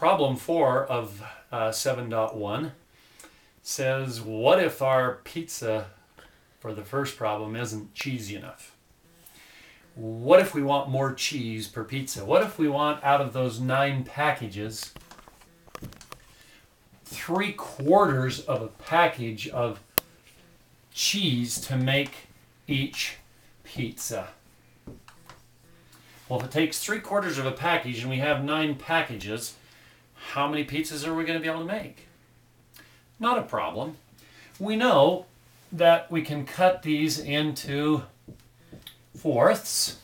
Problem 4 of 7.1 says, what if our pizza for the first problem isn't cheesy enough? What if we want more cheese per pizza? What if we want, out of those 9 packages, 3/4 of a package of cheese to make each pizza? Well, if it takes 3/4 of a package and we have 9 packages, how many pizzas are we going to be able to make? Not a problem. We know that we can cut these into fourths,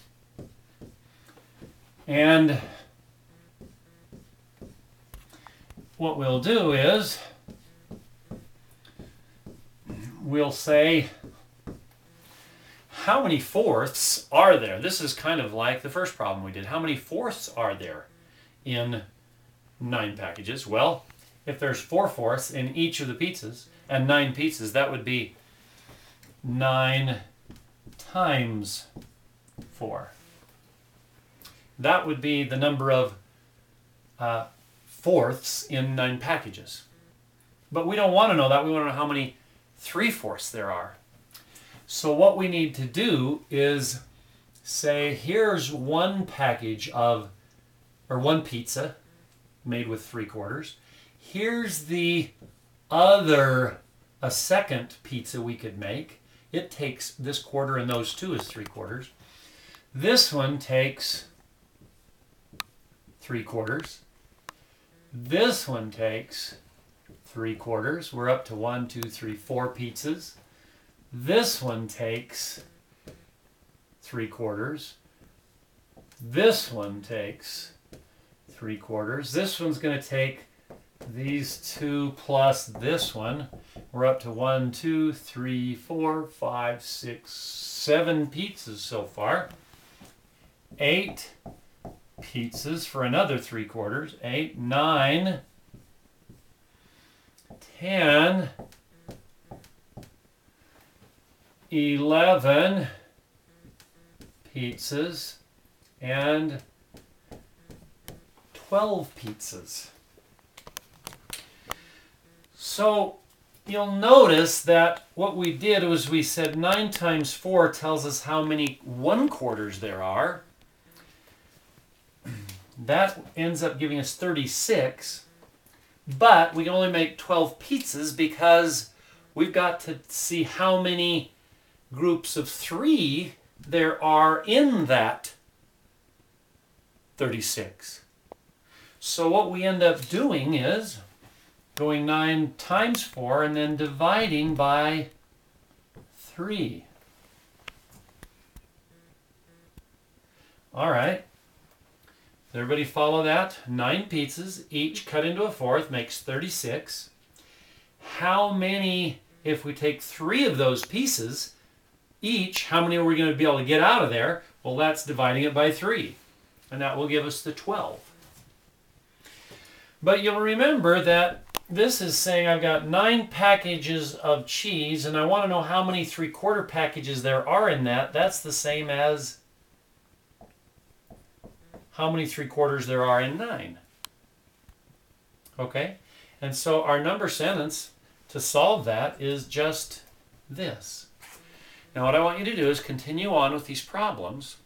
and what we'll do is we'll say, how many fourths are there? This is kind of like the first problem we did. How many fourths are there in 9 packages? Well, if there's 4/4 in each of the pizzas and 9 pizzas, that would be 9 times 4. That would be the number of fourths in 9 packages. But we don't want to know that. We want to know how many 3/4 there are. So what we need to do is say, here's one package of, or one pizza made with 3/4. Here's the other, a second pizza we could make. It takes this quarter and those 2 is 3/4. This one takes 3/4. This one takes 3/4. We're up to 1, 2, 3, 4 pizzas. This one takes 3/4. This one takes 3/4. This one's going to take these 2 plus this one. We're up to 1, 2, 3, 4, 5, 6, 7 pizzas so far. 8 pizzas for another 3/4. 8, 9, 10, 11 pizzas, and 12 pizzas. So you'll notice that what we did was we said 9 times 4 tells us how many 1/4 there are. That ends up giving us 36, but we can only make 12 pizzas because we've got to see how many groups of 3 there are in that 36. So what we end up doing is going 9 times 4 and then dividing by 3. All right. Does everybody follow that? 9 pizzas, each cut into a fourth, makes 36. How many, if we take 3 of those pieces each, how many are we going to be able to get out of there? Well, that's dividing it by 3. And that will give us the 12. But you'll remember that this is saying I've got 9 packages of cheese, and I want to know how many 3/4 packages there are in that. That's the same as how many 3/4 there are in 9. Okay? And so our number sentence to solve that is just this. Now what I want you to do is continue on with these problems.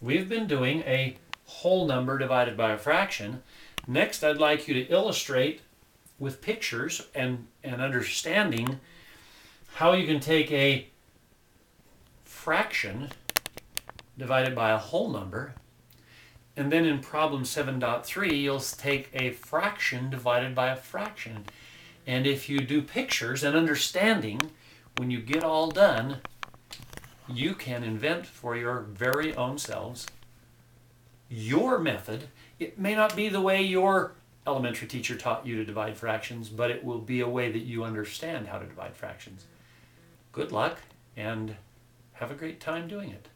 We've been doing a whole number divided by a fraction. Next, I'd like you to illustrate with pictures and understanding how you can take a fraction divided by a whole number, and then in problem 7.3 you'll take a fraction divided by a fraction. And if you do pictures and understanding, when you get all done, you can invent for your very own selves your method. It may not be the way your elementary teacher taught you to divide fractions, but it will be a way that you understand how to divide fractions. Good luck, and have a great time doing it.